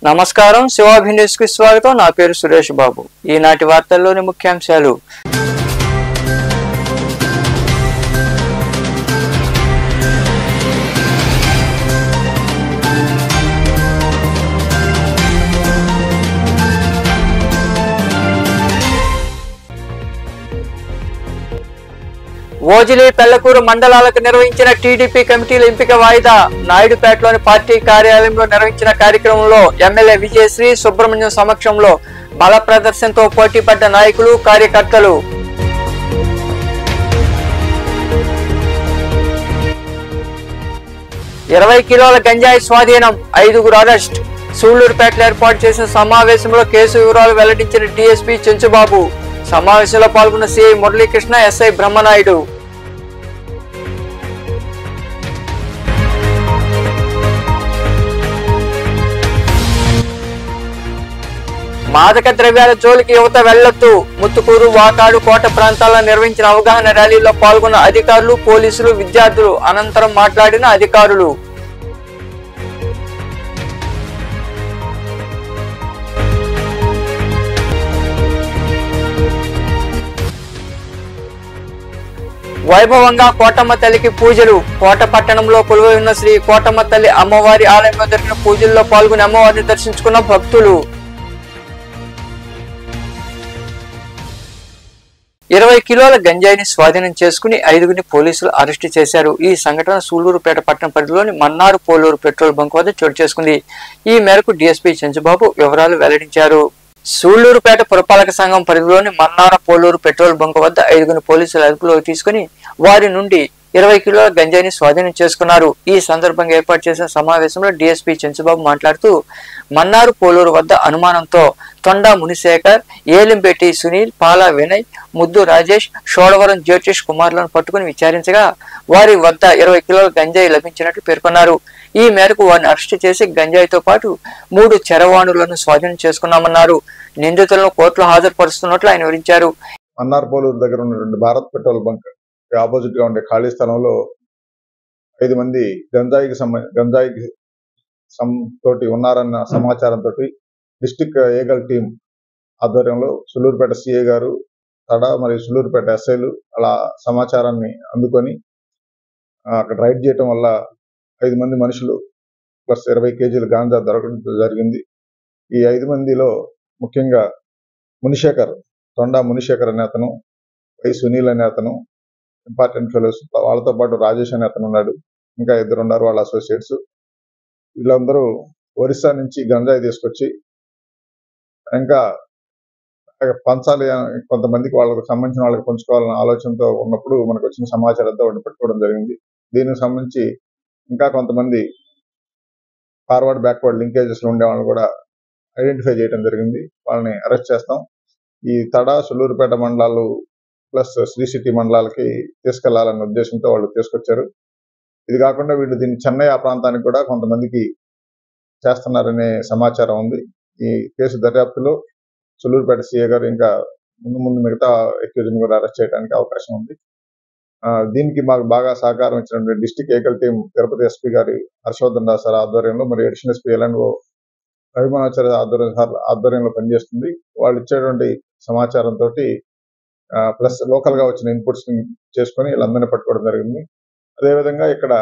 నమస్కారం, శివాభి న్యూస్ కి స్వాగతం. నా పేరు సురేష్ బాబు. ఈనాటి వార్తల్లోని ముఖ్యాంశాలు. ఓజిలి, పెళ్లకూరు మండలాలకు నిర్వహించిన టీడీపీ కమిటీల ఎంపిక వాయిదా. నాయుడుపేటలోని పార్టీ కార్యాలయంలో నిర్వహించిన కార్యక్రమంలో ఎమ్మెల్యే విజయశ్రీ సుబ్రహ్మణ్యం సమక్షంలో బల ప్రదర్శనతో పోటీపడ్డ నాయకులు, కార్యకర్తలు. ఇరవై కిలోల గంజాయి స్వాధీనం, 5గురు అరెస్ట్. సూళ్లూరుపేటలో ఏర్పాటు చేసిన సమావేశంలో కేసు వివరాలు వెల్లడించిన డీఎస్పీ చెంచుబాబు. సమావేశంలో పాల్గొన్న సిఐ మురళీకృష్ణ, ఎస్ఐ బ్రహ్మనాయుడు. మాదక ద్రవ్యాల జోలికి యువత వెళ్లొద్దు. ముత్తుకూరు, వాకాడు, కోట ప్రాంతాల్లో నిర్వహించిన అవగాహన ర్యాలీలో పాల్గొన్న అధికారులు, పోలీసులు, విద్యార్థులు. అనంతరం మాట్లాడిన అధికారులు. వైభవంగా కోటమ్మ తల్లికి పూజలు. కోట పట్టణంలో కొలువై ఉన్న శ్రీ కోటమ్మ తల్లి అమ్మవారి ఆలయంలో జరిగిన పూజల్లో పాల్గొని అమ్మవారిని దర్శించుకున్న భక్తులు. 20 కిలోల గంజాయిని స్వాధీనం చేసుకుని 5గురిని పోలీసులు అరెస్టు చేశారు. ఈ సంఘటన సూళ్లూరుపేట పట్టణ పరిధిలోని మన్నారు పోలూరు పెట్రోల్ బంక్ వద్ద చోటు చేసుకుంది. ఈ మేరకు డీఎస్పీ చెంచుబాబు వివరాలు వెల్లడించారు. సూళ్లూరుపేట పురపాలక సంఘం పరిధిలోని మన్నార పోలూరు పెట్రోల్ బంక్ వద్ద 5గురిని పోలీసులు అదుపులోకి తీసుకుని వారి నుండి 20 కిలోల గంజాయిని స్వాధీనం చేసుకున్నారు. ఈ సందర్భంగా ఏర్పాటు చేసిన సమావేశంలో డీఎస్పీ చెంచుబాబు మాట్లాడుతూ, మన్నారు పోలూరు వద్ద అనుమానంతో తొండా మునిశేఖర్, ఏలింపేటి సునీల్, పాలా వినయ్, ముద్దు రాజేష్, షోడవరం జ్యోతిష్ కుమార్లను పట్టుకుని విచారించగా వారి వద్ద 20 కిలోల గంజాయి లభించినట్లు పేర్కొన్నారు. ఈ మేరకు వారిని అరెస్టు చేసి గంజాయితో పాటు 3 చరవాణులను స్వాధీనం చేసుకున్నామన్నారు. నిందితులను కోర్టులో హాజరుపరుస్తున్నట్లు ఆయన వివరించారు. మన్నార్ పోలూరు దగ్గర ఉన్నటువంటి భారత్ పెట్రోల్ బంక్ ఆపోజిట్ గా ఉండే ఖాళీ స్థలంలో 5 మంది గంజాయికి తోటి ఉన్నారన్న సమాచారంతో డిస్టిక్ ఏగల్ టీం ఆధ్వర్యంలో సూళ్లూరుపేట సిఐ గారు, తడ మరియు సూళ్లూరుపేట ఎస్ఐలు అలా సమాచారాన్ని అందుకొని అక్కడ రైడ్ చేయటం వల్ల 5 మంది మనుషులు ప్లస్ 20 కేజీల గాంజా దొరకడం జరిగింది. ఈ 5 మందిలో ముఖ్యంగా మునిశేఖర్, తొండా మునిశేఖర్ అనే అతను, వై సునీల్ అనే అతను ఇంపార్టెంట్ ఫెలోస్, వాళ్ళతో పాటు రాజేష్ అనే అతను ఉన్నాడు. ఇంకా 2 ఉన్నారు వాళ్ళ అసోసియేట్స్. వీళ్ళందరూ ఒరిస్సా నుంచి గంజాయి తీసుకొచ్చి ఇంకా పంచాలి, కొంతమందికి వాళ్ళకి సంబంధించిన వాళ్ళకి పంచుకోవాలన్న ఆలోచనతో ఉన్నప్పుడు మనకు వచ్చిన సమాచారంతో వాటిని పెట్టుకోవడం జరిగింది. దీనికి సంబంధించి ఇంకా కొంతమంది ఫార్వర్డ్ బ్యాక్వర్డ్ లింకేజెస్ లో ఉండే వాళ్ళని కూడా ఐడెంటిఫై చేయడం జరిగింది. వాళ్ళని అరెస్ట్ చేస్తాం. ఈ తడ, సూళ్లూరుపేట మండలాలు ప్లస్ శ్రీ సిటీ మండలాలకి తీసుకెళ్లాలన్న ఉద్దేశంతో వాళ్ళు తీసుకొచ్చారు. ఇది కాకుండా వీళ్ళు దీన్ని చెన్నై ఆ ప్రాంతానికి కూడా కొంతమందికి చేస్తున్నారనే సమాచారం ఉంది. ఈ కేసు దర్యాప్తులో సూళ్లూరుపేట సిఐ గారు ఇంకా ముందు మిగతా అక్యూజ్ని కూడా అరెస్ట్ చేయడానికి అవకాశం ఉంది. దీనికి మాకు బాగా సహకారం ఇచ్చినటువంటి డిస్టిక్ ఏకల్ టీం తిరుపతి ఎస్పీ గారి హర్షవర్ధన్ రావు సార్ ఆధ్వర్యంలో మరియు అడిషనల్ ఎస్పీ ఎల్ఎన్ఓ రవిమనాచార్య ఆధ్వర్యంలో పనిచేస్తుంది. వాళ్ళు ఇచ్చేటువంటి సమాచారంతో ప్లస్ లోకల్ గా వచ్చిన ఇన్పుట్స్ చేసుకుని వీళ్ళందరినీ పట్టుకోవడం జరిగింది. అదేవిధంగా ఇక్కడ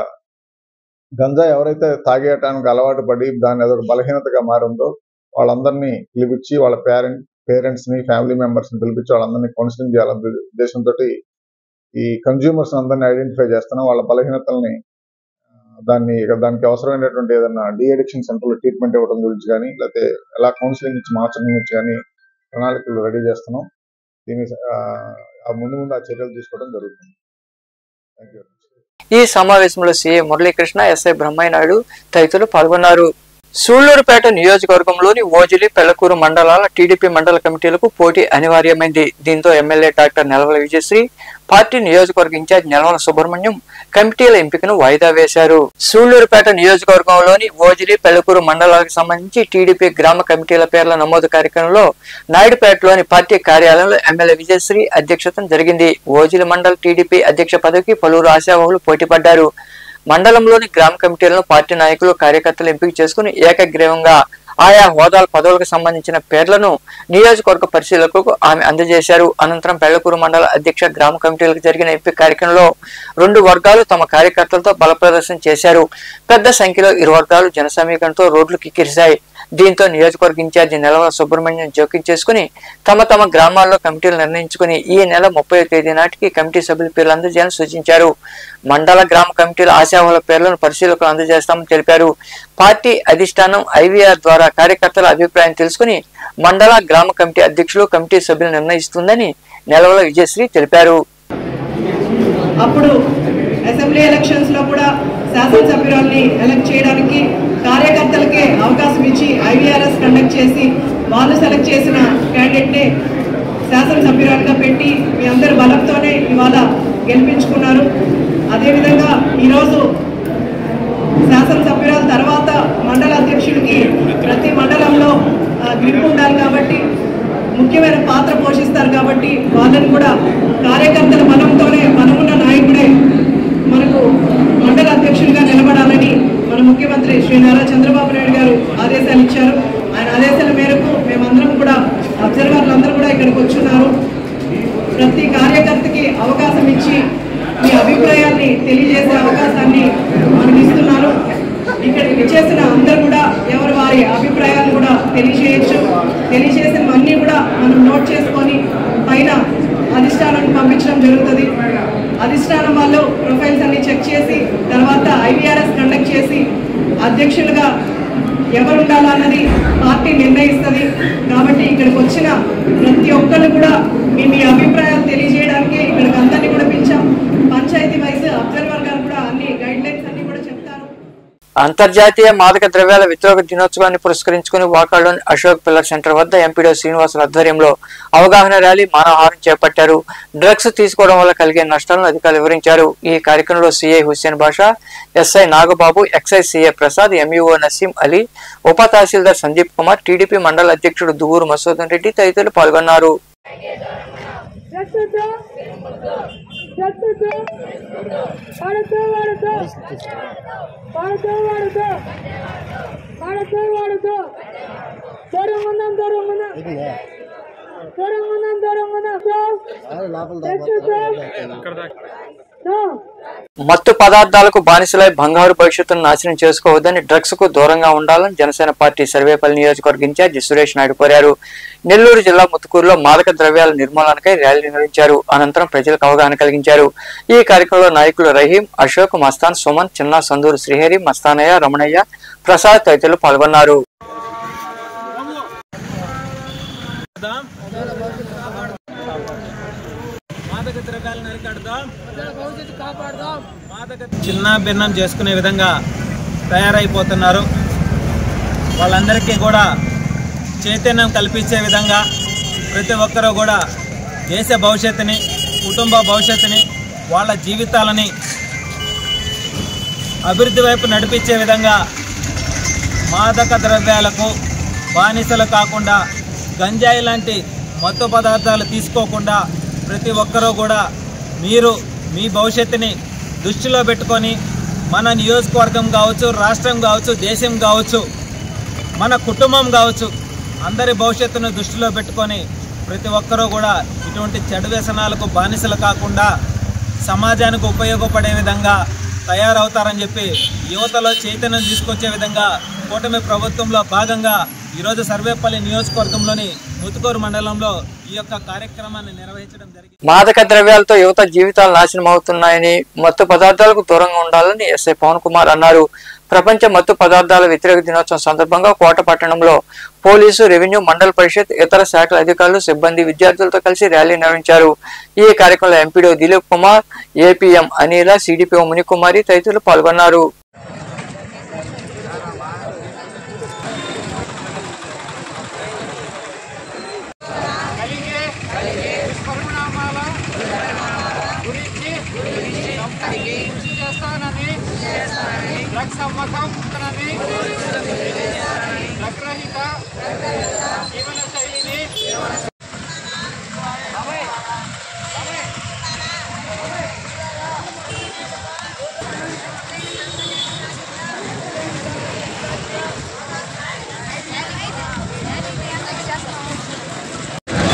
గంజా ఎవరైతే తాగేయటానికి అలవాటు పడి దాన్ని అదొక బలహీనతగా మారిందో వాళ్ళందరినీ పిలిపించి వాళ్ళ పేరెంట్స్ ని, ఫ్యామిలీ మెంబర్స్ ని పిలిపించి వాళ్ళందరినీ కౌన్సిలింగ్ చేయాలనే ఉద్దేశంతో ఈ కన్జ్యూమర్స్ అందరినీ ఐడెంటిఫై చేస్తున్నాం. వాళ్ళ బలహీనతల్ని దానికి అవసరమైనటువంటి ఏదైనా డి అడిక్షన్ సెంటర్ లో ట్రీట్మెంట్ ఇవ్వడం గురించి కానీ, లేకపోతే ఎలా కౌన్సిలింగ్ ఇచ్చి మార్చడం గురించి కానీ ప్రణాళికలు రెడీ చేస్తున్నాం. దీని ముందు ఆ చర్యలు తీసుకోవడం జరుగుతుంది. Thank you. ఈ సమావేశంలో సిఐ మురళీకృష్ణ, ఎస్ఐ బ్రహ్మనాయుడు తదితరులు పాల్గొన్నారు. సూళ్లూరుపేట నియోజకవర్గంలోని ఓజిలి, పెళ్లకూరు మండలాల టీడీపీ మండల కమిటీలకు పోటీ అనివార్యమైంది. దీంతో MLA doctor Nelavala Vijayasri, party నియోజకవర్గ ఇన్ఛార్జ్ నెలవల సుబ్రహ్మణ్యం, కమిటీల ఎంపికను వాయిదా వేశారు. సూళ్లూరుపేట నియోజకవర్గంలోని ఓజిలి, పెళ్లకూరు మండలాలకు సంబంధించి టీడీపీ గ్రామ కమిటీల పేర్ల నమోదు కార్యక్రమంలో నాయుడుపేటలోని పార్టీ కార్యాలయంలో ఎమ్మెల్యే విజయశ్రీ అధ్యక్షతన జరిగింది. ఓజిలి మండల టీడీపీ అధ్యక్ష పదవికి పలువురు ఆశావహులు పోటీ పడ్డారు. మండలంలోని గ్రామ కమిటీలను పార్టీ నాయకులు, కార్యకర్తలు ఎంపిక చేసుకుని ఏకగ్రీవంగా ఆయా హోదాల పదవులకు సంబంధించిన పేర్లను నియోజకవర్గ పరిశీలకులకు ఆమె అందజేశారు. అనంతరం పెళ్లకూరు మండల అధ్యక్ష గ్రామ కమిటీలకు జరిగిన ఎంపిక కార్యక్రమంలో 2 వర్గాలు తమ కార్యకర్తలతో బల ప్రదర్శన చేశారు. పెద్ద సంఖ్యలో ఇరు వర్గాలు జన సమీకరణతో రోడ్లు కిక్కిరిశాయి. దీంతో నియోజకవర్గ ఇన్ఛార్జి నెలవల సుబ్రహ్మణ్యం జోక్యం చేసుకుని తమ గ్రామాల్లో కమిటీలు నిర్ణయించుకుని ఈ నెల 30వ తేదీ నాటికి కమిటీ సభ్యుల పేర్లు అందజేయాలని సూచించారు. మండల గ్రామ కమిటీల ఆశావహుల పేర్లను పరిశీలకులు అందజేస్తామని తెలిపారు. పార్టీ అధిష్టానం ఐవీఆర్ ద్వారా కార్యకర్తల అభిప్రాయం తెలుసుకుని మండల గ్రామ కమిటీ అధ్యక్షులు, కమిటీ సభ్యులు నిర్ణయిస్తుందని నెలవల విజయశ్రీ తెలిపారు. అప్పుడు అసెంబ్లీ ఎలక్షన్స్ లో కూడా శాసనసభ్యురాల్ని ఎలక్ట్ చేయడానికి కార్యకర్తలకే అవకాశం ఇచ్చి ఐవీఆర్ఎస్ కండక్ట్ చేసి వాళ్ళు సెలెక్ట్ చేసిన క్యాండిడేట్నే శాసనసభ్యురాలుగా పెట్టి మీ అందరి బలంతోనే ఇవాళ గెలిపించుకున్నారు. అదేవిధంగా ఈరోజు శాసనసభ్యురాల తర్వాత మండల అధ్యక్షుడికి ప్రతి మండలంలో గ్రిప్ ఉండాలి కాబట్టి, ముఖ్యమైన పాత్ర పోషిస్తారు కాబట్టి వాళ్ళని కూడా కార్యకర్తల బలంతోనే మనమున్న నాయకుడే మనకు మండల అధ్యక్షుడిగా నిలబడాలని మన ముఖ్యమంత్రి శ్రీ నారా చంద్రబాబు నాయుడు గారు ఆదేశాలు ఇచ్చారు. ఆయన ఆదేశాల మేరకు మేమందరం కూడా అబ్జర్వర్లందరూ కూడా ఇక్కడికి వచ్చున్నారు. ప్రతి కార్యకర్తకి అవకాశం ఇచ్చి మీ అభిప్రాయాన్ని తెలియజేసే అవకాశాన్ని మనకి ఇస్తున్నారు. ఇక్కడికి విచ్చేసిన అందరూ కూడా ఎవరు వారి అభిప్రాయాలను కూడా తెలియజేయచ్చు. తెలియజేసినవన్నీ కూడా మనం నోట్ చేసుకొని పైన అధిష్టానానికి పంపించడం జరుగుతుంది. అధిష్టానం వాళ్ళు ప్రొఫైల్స్ అన్ని చెక్ చేసి తర్వాత ఐవీఆర్ఎస్ కండక్ట్ చేసి అధ్యక్షులుగా ఎవరు ఉండాలా అన్నది పార్టీ నిర్ణయిస్తుంది. కాబట్టి ఇక్కడికి వచ్చిన ప్రతి ఒక్కళ్ళు కూడా మీ అభిప్రాయాలు తెలియజేయడానికి ఇక్కడికి అందరినీ కూడా పిలిచాం. పంచాయతీ వైజ్ అబ్జర్వర్ గారు కూడా అన్ని గైడ్ లైన్స్ అన్ని కూడా చెప్తారు. అంతర్జాతీయ మాదక ద్రవ్యాల వ్యతిరేక దినోత్సవాన్ని పురస్కరించుకుని వాకాడులోని అశోక్ పిల్లర్ సెంటర్ వద్ద ఎంపీడీ శ్రీనివాసుల ఆధ్వర్యంలో అవగాహన ర్యాలీ, మానవహారం చేపట్టారు. డ్రగ్స్ తీసుకోవడం వల్ల కలిగే నష్టాలను అధికారులు వివరించారు. ఈ కార్యక్రమంలో CI Hussain Basha, SI Nagababu, excise CI Prasad, MEO Naseem Ali, ఉప తహసీల్దార్ సందీప్ కుమార్, టీడీపీ మండల అధ్యక్షుడు దువ్వూరు మసూదన్ రెడ్డి తదితరులు పాల్గొన్నారు. మత్తు పదార్థాలకు బానిసలై బంగారు భవిష్యత్తును నాశనం చేసుకోవద్దని, డ్రగ్స్ కు దూరంగా ఉండాలని జనసేన పార్టీ సర్వేపల్లి నియోజకవర్గ ఇన్ఛార్జి సురేష్ నాయుడు కోరారు. నెల్లూరు జిల్లా ముత్తుకూరులో మాదక ద్రవ్యాల నిర్మూలనకై ర్యాలీ నిర్వహించారు. అనంతరం ప్రజలకు అవగాహన కలిగించారు. ఈ కార్యక్రమంలో నాయకులు రహీం, అశోక్, మస్తాన్, సుమన్, చిన్న, సందూరు శ్రీహరి, మస్తానయ్య, రమణయ్య, ప్రసాద్ తదితరులు పాల్గొన్నారు. చిన్న భిన్నం చేసుకునే విధంగా తయారైపోతున్నారు. వాళ్ళందరికీ కూడా చైతన్యం కల్పించే విధంగా ప్రతి ఒక్కరూ కూడా దేశ భవిష్యత్తుని, కుటుంబ భవిష్యత్తుని, వాళ్ళ జీవితాలని అభివృద్ధి వైపు నడిపించే విధంగా మాదక ద్రవ్యాలకు బానిసలు కాకుండా, గంజాయి లాంటి మత్తు పదార్థాలు తీసుకోకుండా ప్రతి ఒక్కరూ కూడా మీరు మీ భవిష్యత్తుని దృష్టిలో పెట్టుకొని మన నియోజకవర్గం కావచ్చు, రాష్ట్రం కావచ్చు, దేశం కావచ్చు, మన కుటుంబం కావచ్చు, అందరి భవిష్యత్తును దృష్టిలో పెట్టుకొని ప్రతి ఒక్కరూ కూడా ఇటువంటి చెడు వ్యసనాలకు బానిసలు కాకుండా సమాజానికి ఉపయోగపడే విధంగా తయారవుతారని చెప్పి యువతలో చైతన్యం తీసుకొచ్చే విధంగా కూటమి ప్రభుత్వంలో భాగంగా ఈరోజు సర్వేపల్లి నియోజకవర్గంలోని ముత్తుకూరు మండలంలో ఈ యొక్క కార్యక్రమాన్ని నిర్వహించడం జరిగింది. మాదక ద్రవ్యాలతో యువత జీవితాలు నాశనం అవుతున్నాయని, మత్తు పదార్థాలకు దూరంగా ఉండాలని ఎస్ఐ పవన్ కుమార్ అన్నారు. ప్రపంచ మత్తు పదార్థాల వ్యతిరేక దినోత్సవం సందర్భంగా కోట పట్టణంలో పోలీసు, రెవెన్యూ, మండల పరిషత్, ఇతర శాఖల అధికారులు, సిబ్బంది, విద్యార్థులతో కలిసి ర్యాలీ నిర్వహించారు. ఈ కార్యక్రమంలో MPD Dilip Kumar, APM Anila, CDPO Munikumari తదితరులు పాల్గొన్నారు.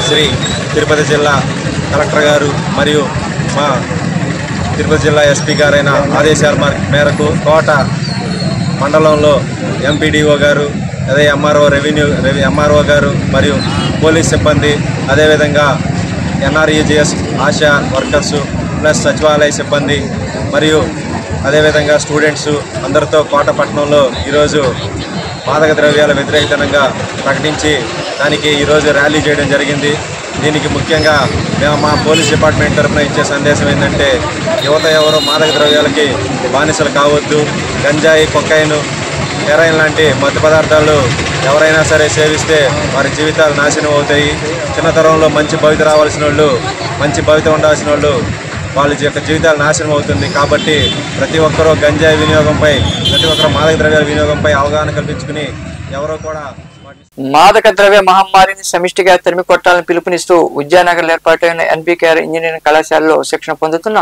శ్రీ తిరుపతి జిల్లా కలెక్టర్ గారు మరియు మా తిరుపతి జిల్లా ఎస్పీ గారైన ఆదేశాల మేరకు కోట మండలంలో ఎంపీడీఓ గారు, అదే ఎంఆర్ఓ గారు మరియు పోలీస్ సిబ్బంది, అదేవిధంగా ఎన్ఆర్ఈజిఎస్ ఆశా వర్కర్సు ప్లస్ సచివాలయ సిబ్బంది మరియు అదేవిధంగా స్టూడెంట్స్ అందరితో కోట పట్టణంలో ఈరోజు మాదక ద్రవ్యాల వ్యతిరేకతనంగా ప్రకటించి దానికి ఈరోజు ర్యాలీ చేయడం జరిగింది. దీనికి ముఖ్యంగా మేము మా పోలీస్ డిపార్ట్మెంట్ తరఫున ఇచ్చే సందేశం ఏంటంటే, యువత ఎవరు మాదక ద్రవ్యాలకి బానిసలు కావద్దు. గంజాయి, కొకైన్, హెరాయిన్ లాంటి మత్తు పదార్థాలు ఎవరైనా సరే సేవిస్తే వారి జీవితాలు నాశనం అవుతాయి. చిన్నతరంలో మంచి భవిత రావాల్సిన వాళ్ళు, మంచి భవిత ఉండాల్సిన వాళ్ళు వాళ్ళ యొక్క జీవితాలు నాశనం అవుతుంది. కాబట్టి ప్రతి ఒక్కరూ గంజాయి వినియోగంపై, ప్రతి ఒక్కరూ మాదక ద్రవ్యాల వినియోగంపై అవగాహన కల్పించుకుని ఎవరో కూడా మాదక ద్రవ్య మహమ్మారిని సమిష్టిగా తరిమి కొట్టాలని పిలుపునిస్తూ విద్యానగర్లో ఏర్పాటైన ఎన్బికేఆర్ ఇంజనీరింగ్ కళాశాలలో శిక్షణ పొందుతున్న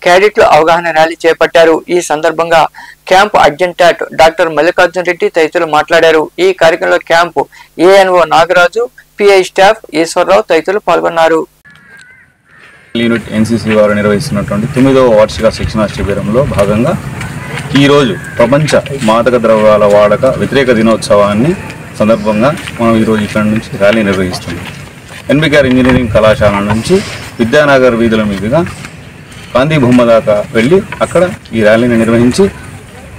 క్యాడెట్లు అవగాహన ర్యాలీ చేపట్టారు. ఈ సందర్భంగా camp adjutant doctor Mallikarjuna Reddy తదితరులు మాట్లాడారు. ఈ కార్యక్రమంలో camp ANO Nagaraju, PI staff Eswararao తదితరులు పాల్గొన్నారు. యూనిట్ ఎన్సీసీ వారు నిర్వహిస్తున్నటువంటి 9వ వార్షిక శిక్షణా శిబిరంలో భాగంగా ఈరోజు ప్రపంచ మాదక ద్రవ్యాల వాడక వ్యతిరేక దినోత్సవాన్ని సందర్భంగా మనం ఈరోజు ఇక్కడ నుంచి ర్యాలీ నిర్వహిస్తున్నాం. ఎన్బికేఆర్ ఇంజనీరింగ్ కళాశాల నుంచి విద్యానగర్ వీధుల మీదుగా గాంధీ బొమ్మ దాకా వెళ్ళి అక్కడ ఈ ర్యాలీని నిర్వహించి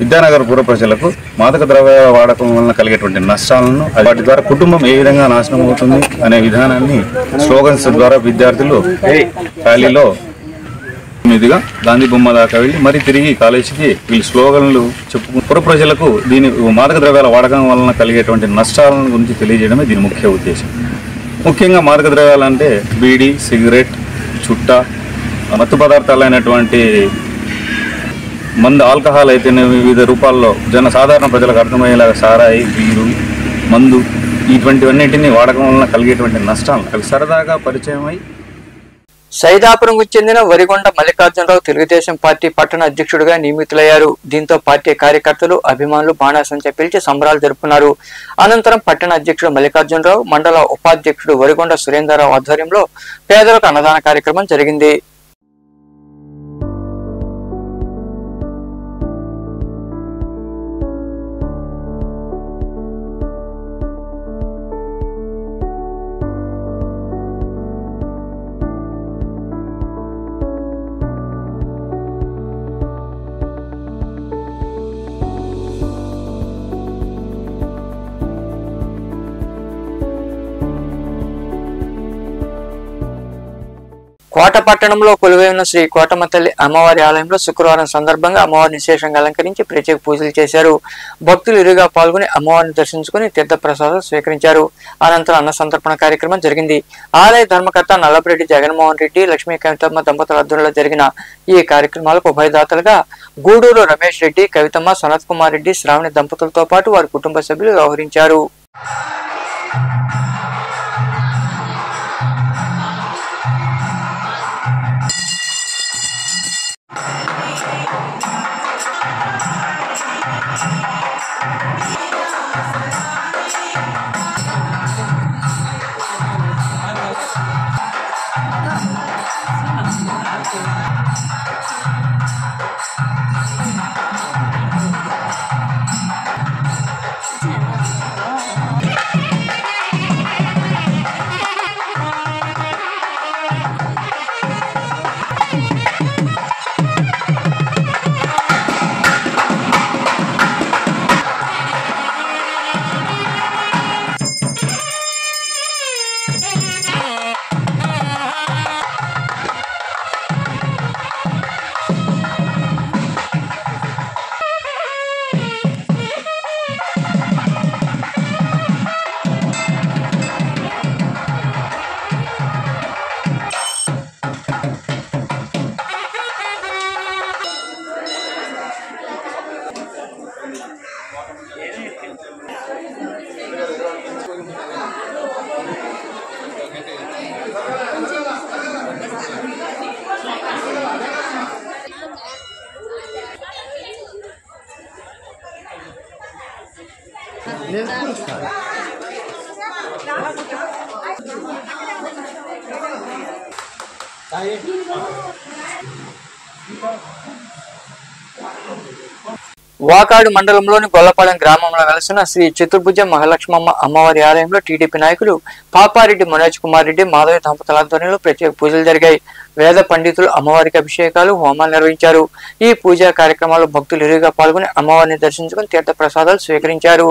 విద్యానగర్ పుర ప్రజలకు మాదక ద్రవ్యాల వాడకం వలన కలిగేటువంటి నష్టాలను, వాటి ద్వారా కుటుంబం ఏ విధంగా నాశనం అవుతుంది అనే విధానాన్ని స్లోగన్స్ ద్వారా విద్యార్థులు ర్యాలీలో మీదుగా గాంధీ బొమ్మ దాకా వెళ్ళి మరి తిరిగి కాలేజీకి వీళ్ళు స్లోగన్లు చెప్పుకు పుర ప్రజలకు దీని మాదక ద్రవ్యాల వాడకం వలన కలిగేటువంటి నష్టాలను గురించి తెలియజేయడమే దీని ముఖ్య ఉద్దేశం. ముఖ్యంగా మాదక ద్రవ్యాలు అంటే బీడీ, సిగరెట్, చుట్ట, మత్తు పదార్థాలైనటువంటి మందు, ఆల్కహాల్ అయితే వివిధ రూపాల్లో సాధారణ ప్రజలకు అర్థమయ్యేలాగా సారాయి, బీరు, మందు ఇటువంటివన్నింటినీ వాడకం వలన కలిగేటువంటి నష్టాలు అవి సరదాగా పరిచయమై సైదాపురంకు చెందిన వరిగొండ మల్లికార్జునరావు తెలుగుదేశం పార్టీ పట్టణ అధ్యక్షుడిగా నియమితులయ్యారు. దీంతో పార్టీ కార్యకర్తలు, అభిమానులు బాణాసంచా పిలిచి సంబరాలు జరుపుకున్నారు. అనంతరం పట్టణ అధ్యక్షుడు మల్లికార్జునరావు, మండల ఉపాధ్యక్షుడు వరిగొండ సురేందర్రావు ఆధ్వర్యంలో పేదలకు అన్నదాన కార్యక్రమం జరిగింది. కోట పట్టణంలో కొలువై ఉన్న శ్రీ కోటమ్మ తల్లి అమ్మవారి ఆలయంలో శుక్రవారం సందర్భంగా అమ్మవారిని విశేషంగా అలంకరించి ప్రత్యేక పూజలు చేశారు. భక్తులు ఇరుగా పాల్గొని అమ్మవారిని దర్శించుకుని తీర్థప్రసాదం స్వీకరించారు. అనంతరం అన్న సంతర్పణ కార్యక్రమం జరిగింది. ఆలయ ధర్మకర్త నల్లపరెడ్డి జగన్మోహన్ రెడ్డి, లక్ష్మీ కవితమ్మ దంపతుల ఆధ్వర్యంలో జరిగిన ఈ కార్యక్రమాలకు ఉభయదాతలుగా గూడూరు రమేష్ రెడ్డి, కవితమ్మ, సనత్ కుమార్ రెడ్డి, శ్రావణి దంపతులతో పాటు వారి కుటుంబ సభ్యులు వ్యవహరించారు. వాకాడు మండలంలోని గొల్లపాలెం గ్రామంలో వెలసిన శ్రీ చతుర్భుజ మహాలక్ష్మమ్మ అమ్మవారి ఆలయంలో టీడీపీ నాయకులు పాపారెడ్డి మనోజ్ కుమార్ రెడ్డి మాధవి దంపతుల ఆధ్వర్యంలో ప్రత్యేక పూజలు జరిగాయి. వేద పండితులు అమ్మవారికి అభిషేకాలు హోమాలు నిర్వహించారు. ఈ పూజా కార్యక్రమాల్లో భక్తులు ఇరుగా పాల్గొని అమ్మవారిని దర్శించుకుని తీర్థ ప్రసాదాలు స్వీకరించారు.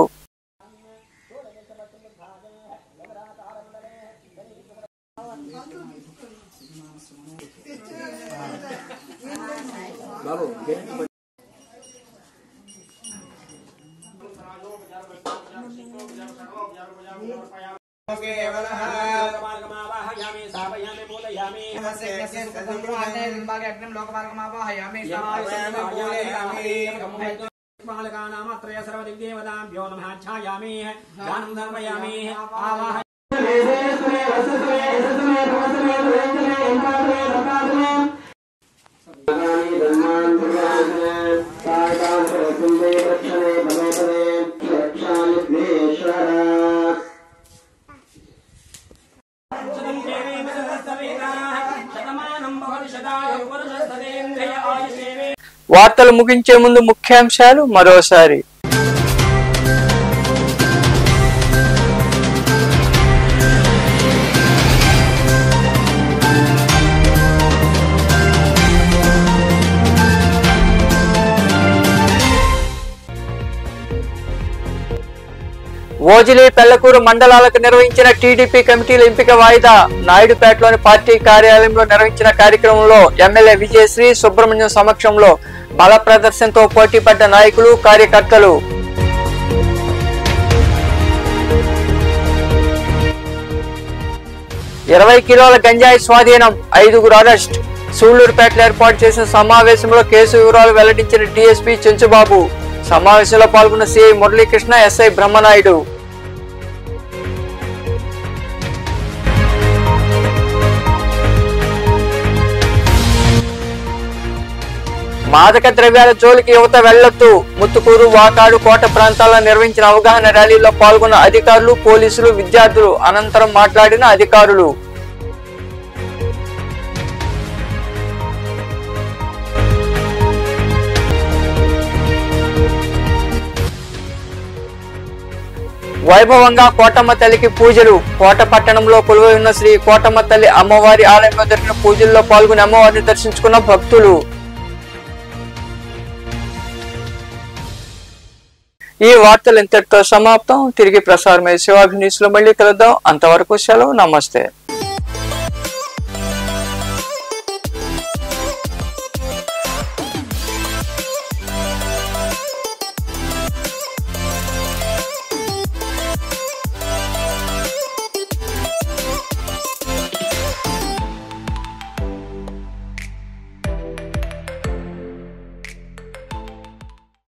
వార్తలు ముగించే ముందు ముఖ్యాంశాలు మరోసారి. ఓజిలి పెళ్లకూరు మండలాలకు నిర్వహించిన టీడీపీ కమిటీల ఎంపిక వాయిదా. నాయుడుపేటలోని పార్టీ కార్యాలయంలో నిర్వహించిన కార్యక్రమంలో ఎమ్మెల్యే విజయశ్రీ సుబ్రహ్మణ్యం సమక్షంలో బల ప్రదర్శనతో పోటీపడ్డ నాయకులు కార్యకర్తలు. ఇరవై కిలోల గంజాయి స్వాధీనం, 5గురు అరెస్ట్. సూళ్లూరుపేటలో ఏర్పాటు చేసిన సమావేశంలో కేసు వివరాలు వెల్లడించిన డీఎస్పీ చెంచుబాబు. సమావేశంలో పాల్గొన్న సిఐ మురళీకృష్ణ, ఎస్ఐ బ్రహ్మనాయుడు. మాదక ద్రవ్యాల జోలికి యువత వెళ్లొద్దు. ముత్తుకూరు, వాకాడు, కోట ప్రాంతాల్లో నిర్వహించిన అవగాహన ర్యాలీలో పాల్గొన్న అధికారులు, పోలీసులు, విద్యార్థులు. అనంతరం మాట్లాడిన అధికారులు. వైభవంగా కోటమ్మ తల్లికి పూజలు. కోట పట్టణంలో కొలువై ఉన్న శ్రీ కోటమ్మ తల్లి అమ్మవారి ఆలయంలో జరిగిన పూజల్లో పాల్గొని అమ్మవారిని దర్శించుకున్న భక్తులు. ఈ వార్తలు ఇంతటితో సమాప్తం. తిరిగి ప్రసారమయ్యే శివాభినీస్ లో మళ్ళీ కలుద్దాం. అంతవరకు సెలవు. నమస్తే.